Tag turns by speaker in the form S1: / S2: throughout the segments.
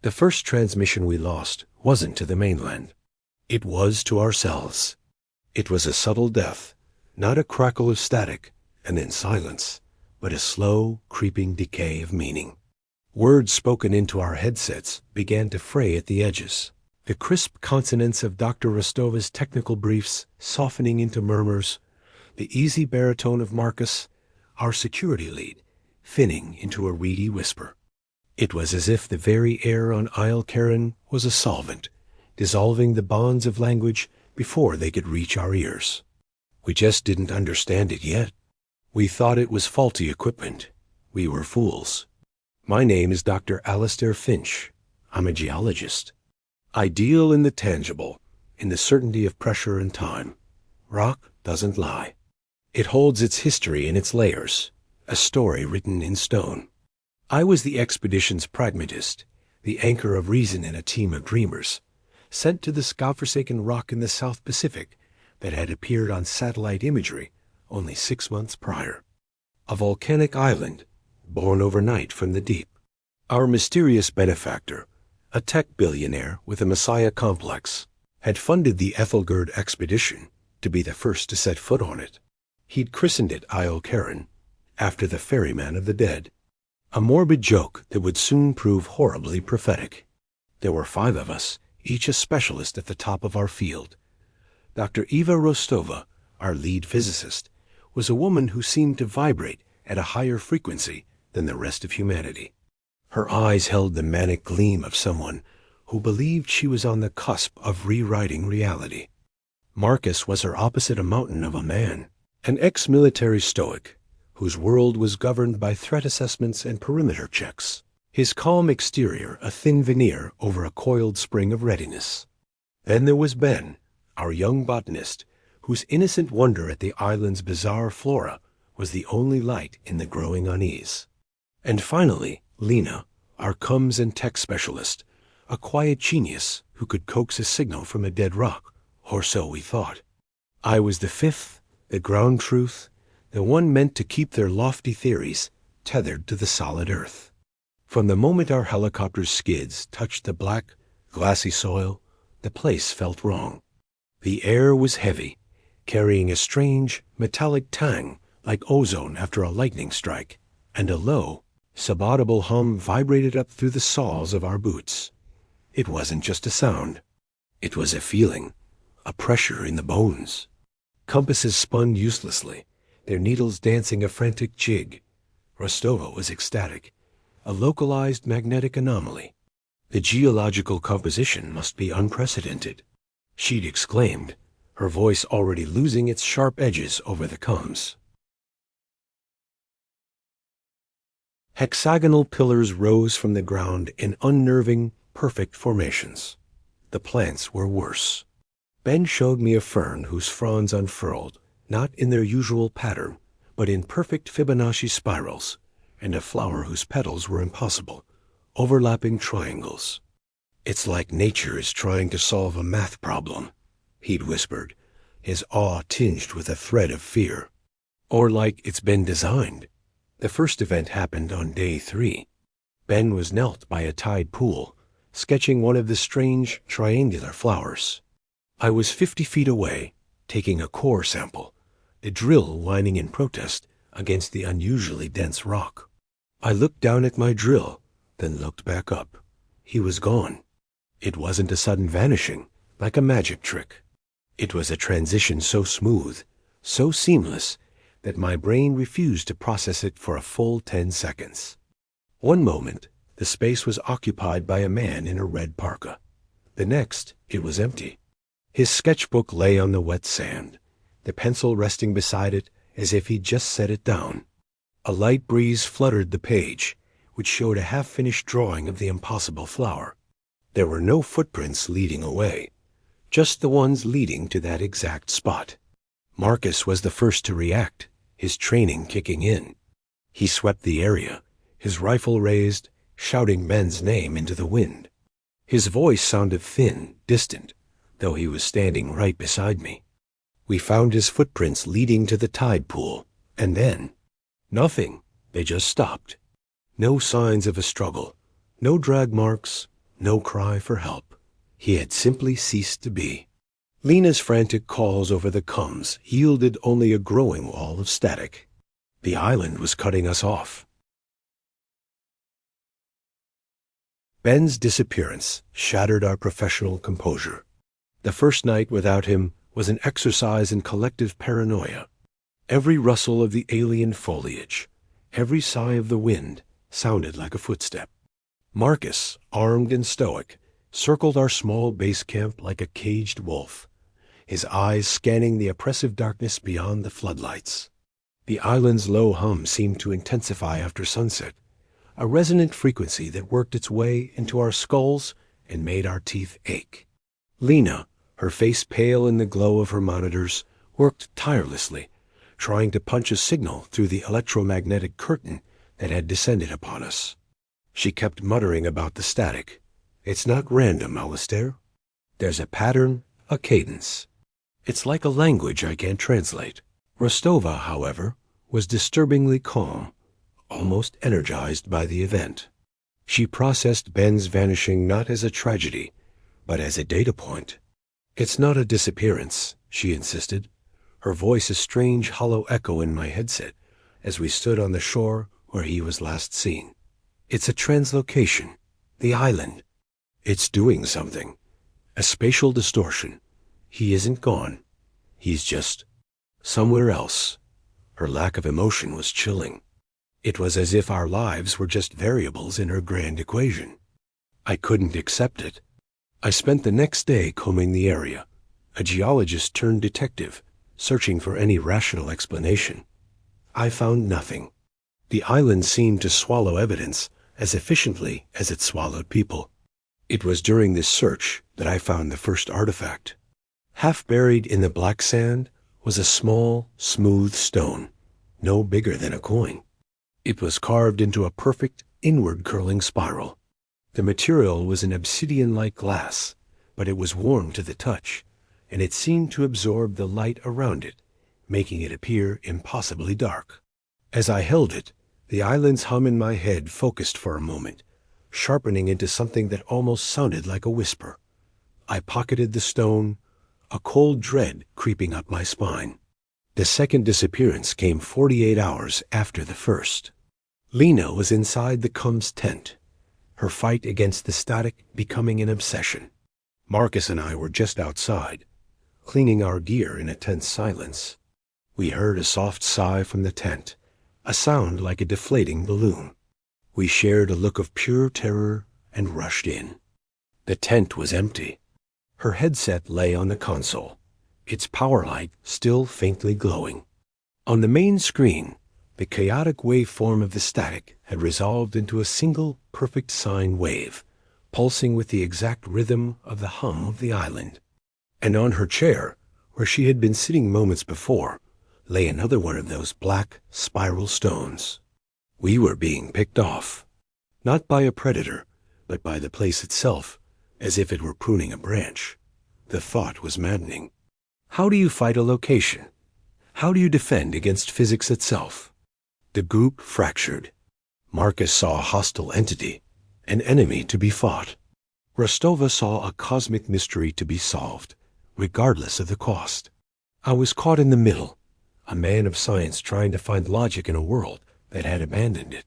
S1: The first transmission we lost wasn't to the mainland. It was to ourselves. It was a subtle death, not a crackle of static and then silence, but a slow, creeping decay of meaning. Words spoken into our headsets began to fray at the edges, the crisp consonants of Dr. Rostova's technical briefs softening into murmurs, the easy baritone of Marcus, our security lead, thinning into a reedy whisper. It was as if the very air on Isle Charon was a solvent, dissolving the bonds of language before they could reach our ears. We just didn't understand it yet. We thought it was faulty equipment. We were fools. My name is Dr. Alistair Finch. I'm a geologist. I deal in the tangible, in the certainty of pressure and time. Rock doesn't lie. It holds its history in its layers, a story written in stone. I was the expedition's pragmatist, the anchor of reason in a team of dreamers, sent to this godforsaken rock in the South Pacific that had appeared on satellite imagery only 6 months prior. A volcanic island, born overnight from the deep. Our mysterious benefactor, a tech billionaire with a messiah complex, had funded the Aethelgard Expedition to be the first to set foot on it. He'd christened it Isle Charon, after the ferryman of the dead. A morbid joke that would soon prove horribly prophetic. There were 5 of us, each a specialist at the top of our field. Dr. Eva Rostova, our lead physicist, was a woman who seemed to vibrate at a higher frequency than the rest of humanity. Her eyes held the manic gleam of someone who believed she was on the cusp of rewriting reality. Marcus was her opposite a mountain of a man, an ex-military stoic whose world was governed by threat assessments and perimeter checks, his calm exterior a thin veneer over a coiled spring of readiness. Then there was Ben, our young botanist, whose innocent wonder at the island's bizarre flora was the only light in the growing unease. And finally, Lena, our comms and tech specialist, a quiet genius who could coax a signal from a dead rock, or so we thought. I was the 5th, the ground truth, the one meant to keep their lofty theories tethered to the solid earth. From the moment our helicopter's skids touched the black, glassy soil, the place felt wrong. The air was heavy, carrying a strange, metallic tang like ozone after a lightning strike, and a low, subaudible hum vibrated up through the soles of our boots. It wasn't just a sound. It was a feeling, a pressure in the bones. Compasses spun uselessly, their needles dancing a frantic jig. Rostova was ecstatic, a localized magnetic anomaly. The geological composition must be unprecedented. She'd exclaimed, her voice already losing its sharp edges over the comms. Hexagonal pillars rose from the ground in unnerving, perfect formations. The plants were worse. Ben showed me a fern whose fronds unfurled, not in their usual pattern, but in perfect Fibonacci spirals, and a flower whose petals were impossible, overlapping triangles. "It's like nature is trying to solve a math problem," he'd whispered, his awe tinged with a thread of fear. "Or like it's been designed." The first event happened on day 3. Ben was knelt by a tide pool, sketching one of the strange triangular flowers. I was 50 feet away, taking a core sample, the drill whining in protest against the unusually dense rock. I looked down at my drill, then looked back up. He was gone. It wasn't a sudden vanishing, like a magic trick. It was a transition so smooth, so seamless, that my brain refused to process it for a full 10 seconds. One moment, the space was occupied by a man in a red parka. The next, it was empty. His sketchbook lay on the wet sand, the pencil resting beside it as if he'd just set it down. A light breeze fluttered the page, which showed a half-finished drawing of the impossible flower. There were no footprints leading away, just the ones leading to that exact spot. Marcus was the first to react, his training kicking in. He swept the area, his rifle raised, shouting Ben's name into the wind. His voice sounded thin, distant, though he was standing right beside me. We found his footprints leading to the tide pool, and then nothing. They just stopped. No signs of a struggle, no drag marks, no cry for help. He had simply ceased to be. Lena's frantic calls over the comms yielded only a growing wall of static. The island was cutting us off. Ben's disappearance shattered our professional composure. The first night without him was an exercise in collective paranoia. Every rustle of the alien foliage, every sigh of the wind, sounded like a footstep. Marcus, armed and stoic, circled our small base camp like a caged wolf, his eyes scanning the oppressive darkness beyond the floodlights. The island's low hum seemed to intensify after sunset, a resonant frequency that worked its way into our skulls and made our teeth ache. Lena, her face pale in the glow of her monitors, worked tirelessly, trying to punch a signal through the electromagnetic curtain that had descended upon us. She kept muttering about the static. It's not random, Alistair. There's a pattern, a cadence. It's like a language I can't translate. Rostova, however, was disturbingly calm, almost energized by the event. She processed Ben's vanishing not as a tragedy, but as a data point. It's not a disappearance, she insisted, her voice a strange hollow echo in my headset as we stood on the shore where he was last seen. It's a translocation. The island. It's doing something. A spatial distortion. He isn't gone. He's just somewhere else. Her lack of emotion was chilling. It was as if our lives were just variables in her grand equation. I couldn't accept it. I spent the next day combing the area, a geologist turned detective, searching for any rational explanation. I found nothing. The island seemed to swallow evidence as efficiently as it swallowed people. It was during this search that I found the first artifact. Half buried in the black sand was a small, smooth stone, no bigger than a coin. It was carved into a perfect, inward-curling spiral. The material was an obsidian-like glass, but it was warm to the touch, and it seemed to absorb the light around it, making it appear impossibly dark. As I held it, the island's hum in my head focused for a moment, sharpening into something that almost sounded like a whisper. I pocketed the stone, a cold dread creeping up my spine. The second disappearance came 48 hours after the first. Lena was inside the Cum's tent, her fight against the static becoming an obsession. Marcus and I were just outside, cleaning our gear in a tense silence. We heard a soft sigh from the tent, a sound like a deflating balloon. We shared a look of pure terror and rushed in. The tent was empty. Her headset lay on the console, its power light still faintly glowing. On the main screen, the chaotic waveform of the static had resolved into a single perfect sine wave, pulsing with the exact rhythm of the hum of the island. And on her chair, where she had been sitting moments before, lay another one of those black spiral stones. We were being picked off, not by a predator, but by the place itself, as if it were pruning a branch. The thought was maddening. How do you fight a location? How do you defend against physics itself? The group fractured. Marcus saw a hostile entity, an enemy to be fought. Rostova saw a cosmic mystery to be solved, regardless of the cost. I was caught in the middle, a man of science trying to find logic in a world that had abandoned it.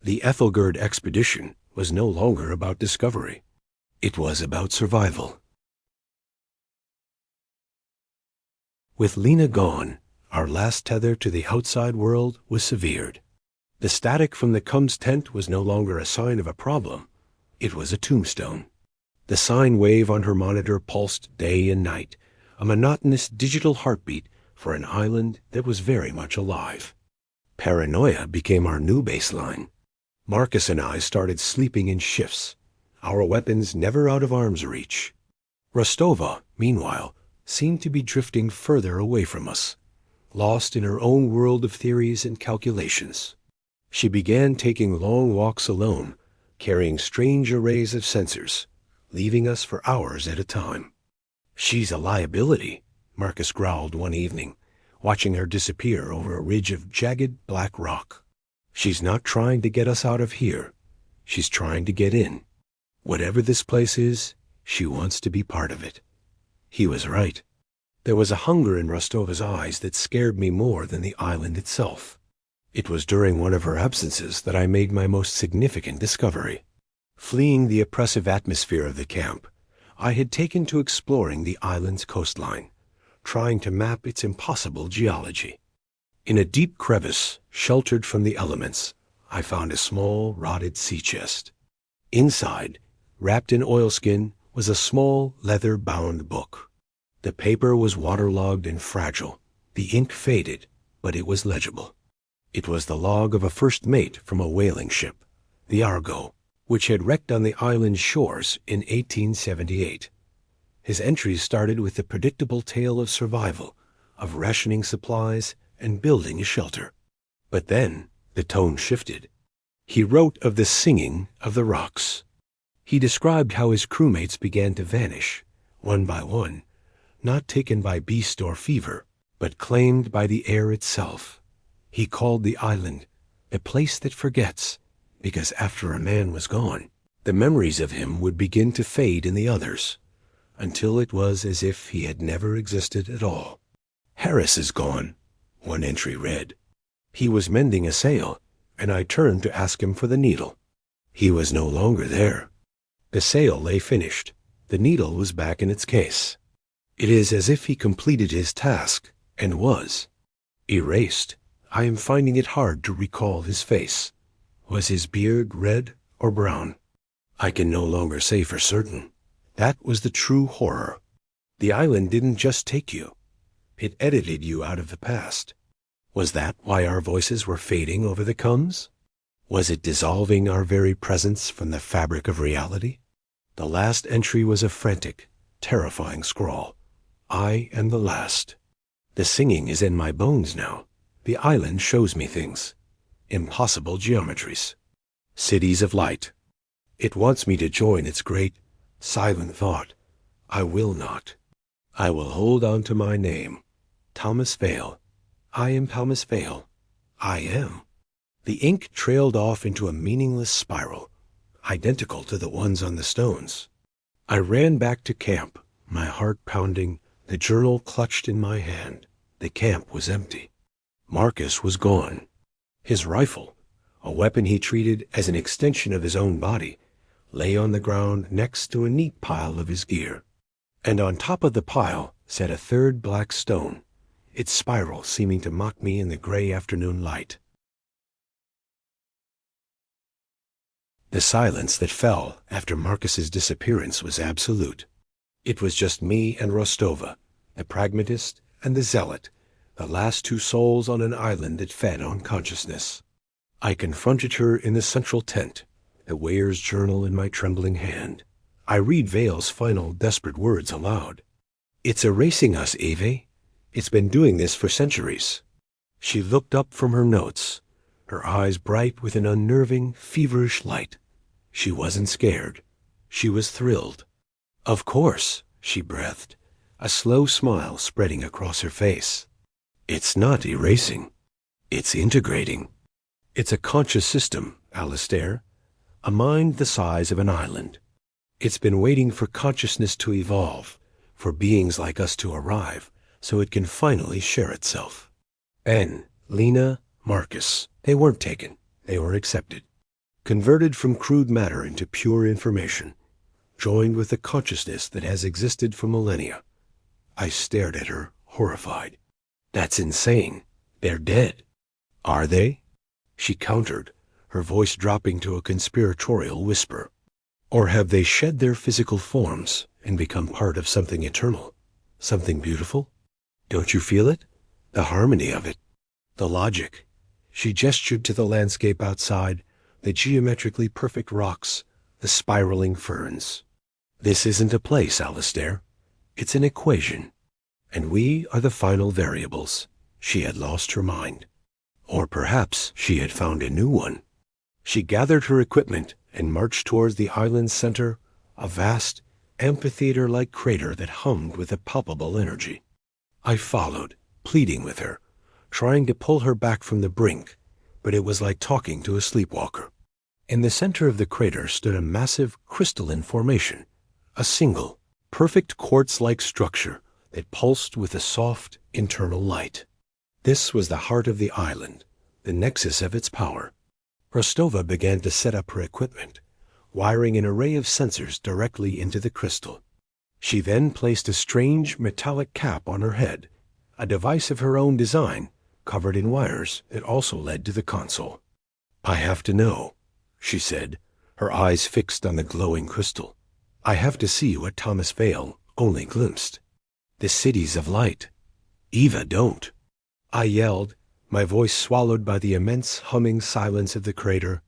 S1: The Aethelgard Expedition was no longer about discovery. It was about survival. With Lena gone, our last tether to the outside world was severed. The static from the Cum's tent was no longer a sign of a problem. It was a tombstone. The sine wave on her monitor pulsed day and night, a monotonous digital heartbeat for an island that was very much alive. Paranoia became our new baseline. Marcus and I started sleeping in shifts, our weapons never out of arm's reach. Rostova, meanwhile, seemed to be drifting further away from us, lost in her own world of theories and calculations. She began taking long walks alone, carrying strange arrays of sensors, leaving us for hours at a time. She's a liability, Marcus growled one evening, watching her disappear over a ridge of jagged black rock. She's not trying to get us out of here. She's trying to get in. Whatever this place is, she wants to be part of it. He was right. There was a hunger in Rostova's eyes that scared me more than the island itself. It was during one of her absences that I made my most significant discovery. Fleeing the oppressive atmosphere of the camp, I had taken to exploring the island's coastline, trying to map its impossible geology. In a deep crevice, sheltered from the elements, I found a small, rotted sea chest. Inside, wrapped in oilskin, was a small, leather-bound book. The paper was waterlogged and fragile. The ink faded, but it was legible. It was the log of a first mate from a whaling ship, the Argo, which had wrecked on the island's shores in 1878. His entries started with the predictable tale of survival, of rationing supplies and building a shelter. But then the tone shifted. He wrote of the singing of the rocks. He described how his crewmates began to vanish, one by one, not taken by beast or fever, but claimed by the air itself. He called the island a place that forgets, because after a man was gone, the memories of him would begin to fade in the others, until it was as if he had never existed at all. Harris is gone, one entry read. He was mending a sail, and I turned to ask him for the needle. He was no longer there. The sail lay finished. The needle was back in its case. It is as if he completed his task, and was. Erased. I am finding it hard to recall his face. Was his beard red or brown? I can no longer say for certain. That was the true horror. The island didn't just take you. It edited you out of the past. Was that why our voices were fading over the combs? Was it dissolving our very presence from the fabric of reality? The last entry was a frantic, terrifying scrawl. I am the last. The singing is in my bones now. The island shows me things. Impossible geometries. Cities of light. It wants me to join its great, silent thought. I will not. I will hold on to my name. Thomas Vale. I am Thomas Vale. I am. The ink trailed off into a meaningless spiral, identical to the ones on the stones. I ran back to camp, my heart pounding, the journal clutched in my hand. The camp was empty. Marcus was gone. His rifle, a weapon he treated as an extension of his own body, lay on the ground next to a neat pile of his gear. And on top of the pile sat a third black stone, its spiral seeming to mock me in the gray afternoon light. The silence that fell after Marcus's disappearance was absolute. It was just me and Rostova, the pragmatist and the zealot, the last two souls on an island that fed on consciousness. I confronted her in the central tent, the weigher's journal in my trembling hand. I read Vale's final desperate words aloud. It's erasing us, Eve. It's been doing this for centuries. She looked up from her notes, her eyes bright with an unnerving, feverish light. She wasn't scared. She was thrilled. Of course, she breathed, a slow smile spreading across her face. It's not erasing. It's integrating. It's a conscious system, Alistair, a mind the size of an island. It's been waiting for consciousness to evolve, for beings like us to arrive, so it can finally share itself. And Lena, Marcus, they weren't taken. They were accepted. Converted from crude matter into pure information, joined with the consciousness that has existed for millennia. I stared at her, horrified. That's insane. They're dead. Are they? She countered, her voice dropping to a conspiratorial whisper. Or have they shed their physical forms and become part of something eternal? Something beautiful? Don't you feel it? The harmony of it. The logic. She gestured to the landscape outside, the geometrically perfect rocks, the spiraling ferns. This isn't a place, Alistair. It's an equation. And we are the final variables. She had lost her mind. Or perhaps she had found a new one. She gathered her equipment and marched towards the island's center, a vast, amphitheater-like crater that hummed with a palpable energy. I followed, pleading with her, trying to pull her back from the brink, but it was like talking to a sleepwalker. In the center of the crater stood a massive crystalline formation, a single, perfect quartz-like structure that pulsed with a soft, internal light. This was the heart of the island, the nexus of its power. Rostova began to set up her equipment, wiring an array of sensors directly into the crystal. She then placed a strange metallic cap on her head, a device of her own design, covered in wires that also led to the console. "I have to know," she said, her eyes fixed on the glowing crystal. "I have to see what Thomas Vale only glimpsed. The cities of light. Eva don't." I yelled, my voice swallowed by the immense humming silence of the crater.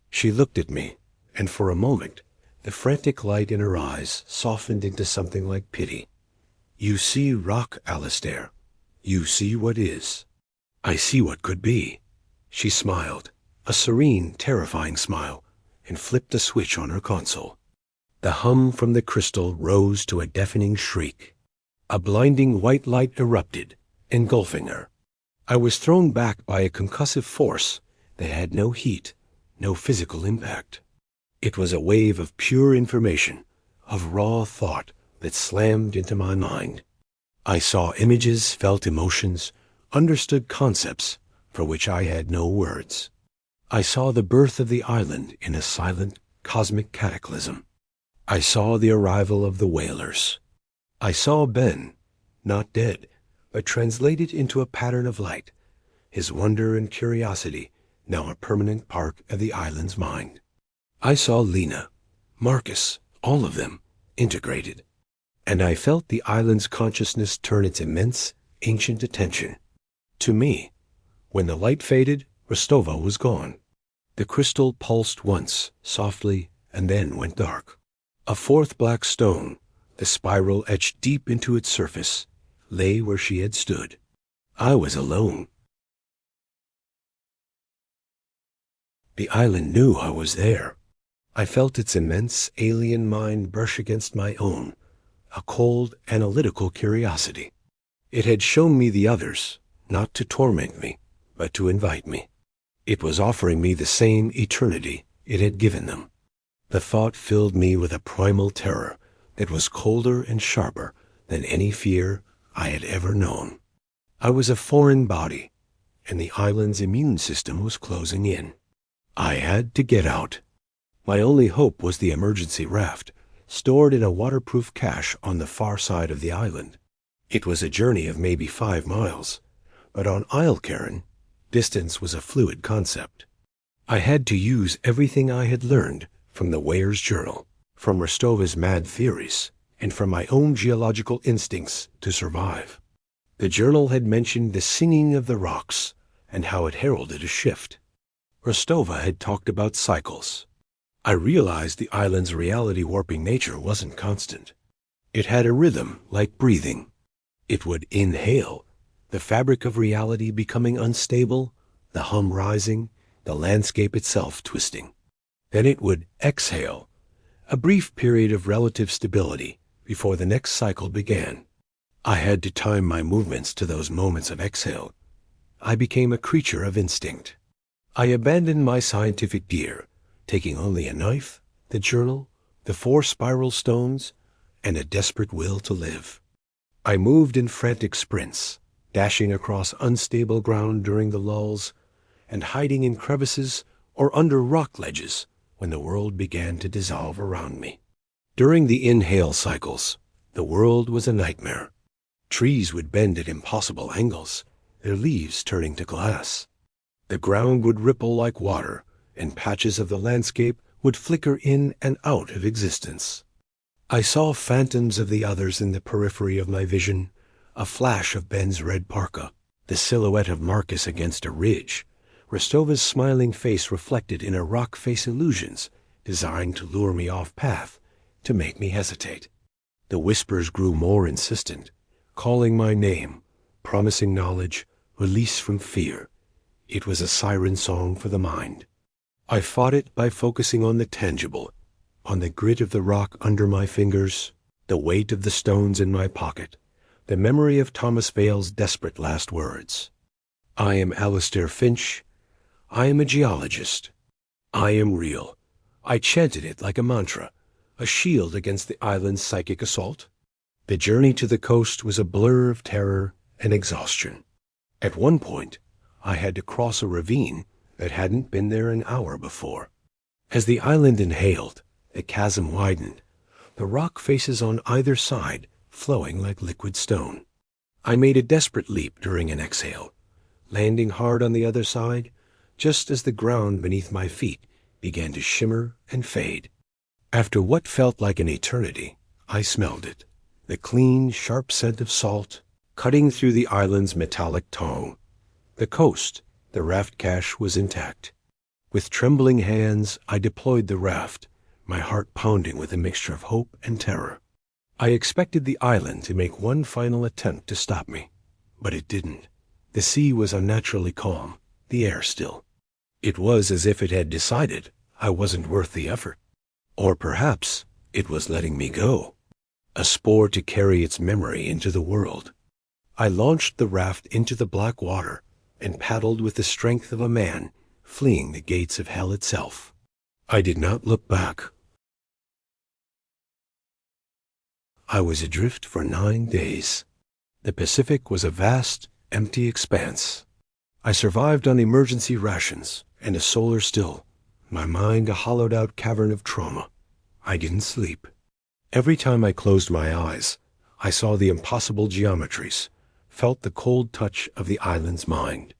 S1: She looked at me, and for a moment, the frantic light in her eyes softened into something like pity. "You see rock, Alistair. You see what is." "I see what could be." She smiled, a serene, terrifying smile, and flipped a switch on her console. The hum from the crystal rose to a deafening shriek. A blinding white light erupted, engulfing her. I was thrown back by a concussive force that had no heat, no physical impact. It was a wave of pure information, of raw thought that slammed into my mind. I saw images, felt emotions, understood concepts for which I had no words. I saw the birth of the island in a silent, cosmic cataclysm. I saw the arrival of the whalers. I saw Ben, not dead, but translated into a pattern of light, his wonder and curiosity now a permanent part of the island's mind. I saw Lena, Marcus, all of them, integrated, and I felt the island's consciousness turn its immense, ancient attention to me. When the light faded, Rostova was gone. The crystal pulsed once, softly, and then went dark. A fourth black stone, the spiral etched deep into its surface, lay where she had stood. I was alone. The island knew I was there. I felt its immense alien mind brush against my own, a cold, analytical curiosity. It had shown me the others, not to torment me, but to invite me. It was offering me the same eternity it had given them. The thought filled me with a primal terror that was colder and sharper than any fear I had ever known. I was a foreign body, and the island's immune system was closing in. I had to get out. My only hope was the emergency raft, stored in a waterproof cache on the far side of the island. It was a journey of maybe 5 miles, but on Isle Charon, distance was a fluid concept. I had to use everything I had learned from the Weir's journal, from Rostova's mad theories, and from my own geological instincts to survive. The journal had mentioned the singing of the rocks and how it heralded a shift. Rostova had talked about cycles. I realized the island's reality-warping nature wasn't constant. It had a rhythm like breathing. It would inhale, the fabric of reality becoming unstable, the hum rising, the landscape itself twisting. Then it would exhale, a brief period of relative stability before the next cycle began. I had to time my movements to those moments of exhale. I became a creature of instinct. I abandoned my scientific gear, taking only a knife, the journal, the 4 spiral stones, and a desperate will to live. I moved in frantic sprints, dashing across unstable ground during the lulls, and hiding in crevices or under rock ledges when the world began to dissolve around me. During the inhale cycles, the world was a nightmare. Trees would bend at impossible angles, their leaves turning to glass. The ground would ripple like water, and patches of the landscape would flicker in and out of existence. I saw phantoms of the others in the periphery of my vision, a flash of Ben's red parka, the silhouette of Marcus against a ridge, Rostova's smiling face reflected in her rock face illusions, designed to lure me off path, to make me hesitate. The whispers grew more insistent, calling my name, promising knowledge, release from fear. It was a siren song for the mind. I fought it by focusing on the tangible, on the grit of the rock under my fingers, the weight of the stones in my pocket, the memory of Thomas Vale's desperate last words. I am Alistair Finch. I am a geologist. I am real. I chanted it like a mantra, a shield against the island's psychic assault. The journey to the coast was a blur of terror and exhaustion. At one point, I had to cross a ravine that hadn't been there an hour before. As the island inhaled, the chasm widened, the rock faces on either side flowing like liquid stone. I made a desperate leap during an exhale, landing hard on the other side, just as the ground beneath my feet began to shimmer and fade. After what felt like an eternity, I smelled it, the clean, sharp scent of salt cutting through the island's metallic tongue. The coast, the raft cache, was intact. With trembling hands, I deployed the raft, my heart pounding with a mixture of hope and terror. I expected the island to make one final attempt to stop me, but it didn't. The sea was unnaturally calm, the air still. It was as if it had decided I wasn't worth the effort. Or perhaps it was letting me go, a spore to carry its memory into the world. I launched the raft into the black water and paddled with the strength of a man fleeing the gates of hell itself. I did not look back. I was adrift for 9 days. The Pacific was a vast, empty expanse. I survived on emergency rations and a solar still, my mind a hollowed-out cavern of trauma. I didn't sleep. Every time I closed my eyes, I saw the impossible geometries, felt the cold touch of the island's mind.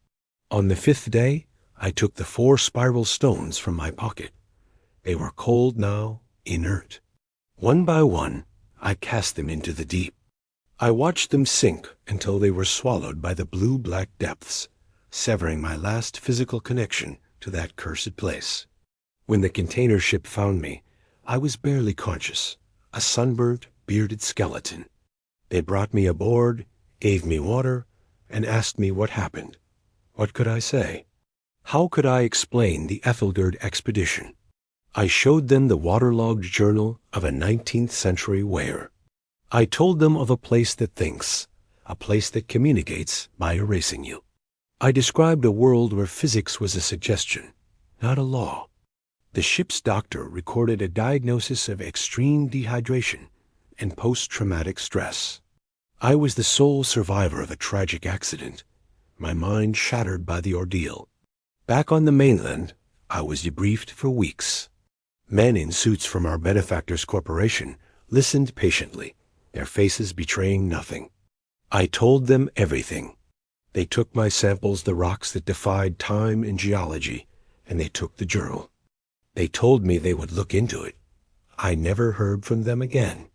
S1: On the 5th day, I took the 4 spiral stones from my pocket. They were cold now, inert. One by one, I cast them into the deep. I watched them sink until they were swallowed by the blue-black depths, severing my last physical connection to that cursed place. When the container ship found me, I was barely conscious, a sunburnt, bearded skeleton. They brought me aboard, gave me water, and asked me what happened. What could I say? How could I explain the Aethelgard Expedition? I showed them the waterlogged journal of a 19th century whaler. I told them of a place that thinks, a place that communicates by erasing you. I described a world where physics was a suggestion, not a law. The ship's doctor recorded a diagnosis of extreme dehydration and post-traumatic stress. I was the sole survivor of a tragic accident, my mind shattered by the ordeal. Back on the mainland, I was debriefed for weeks. Men in suits from our benefactor's corporation listened patiently, their faces betraying nothing. I told them everything. They took my samples, the rocks that defied time and geology, and they took the journal. They told me they would look into it. I never heard from them again.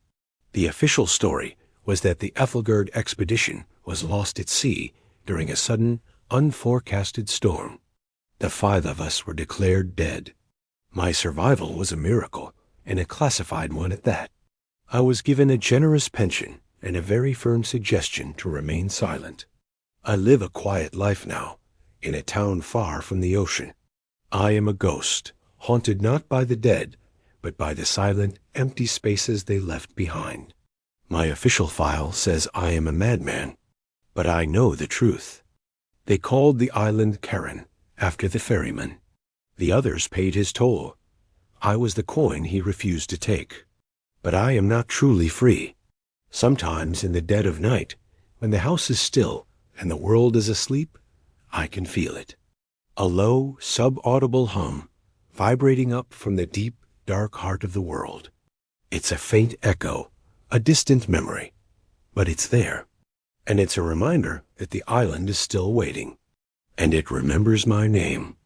S1: The official story was that the Aethelgard Expedition was lost at sea during a sudden, unforecasted storm. The 5 of us were declared dead. My survival was a miracle, and a classified one at that. I was given a generous pension and a very firm suggestion to remain silent. I live a quiet life now, in a town far from the ocean. I am a ghost, haunted not by the dead, but by the silent, empty spaces they left behind. My official file says I am a madman, but I know the truth. They called the island Charon, after the ferryman. The others paid his toll. I was the coin he refused to take. But I am not truly free. Sometimes in the dead of night, when the house is still and the world is asleep, I can feel it. A low, sub-audible hum, vibrating up from the deep, dark heart of the world. It's a faint echo, a distant memory, but it's there. And it's a reminder that the island is still waiting. And it remembers my name.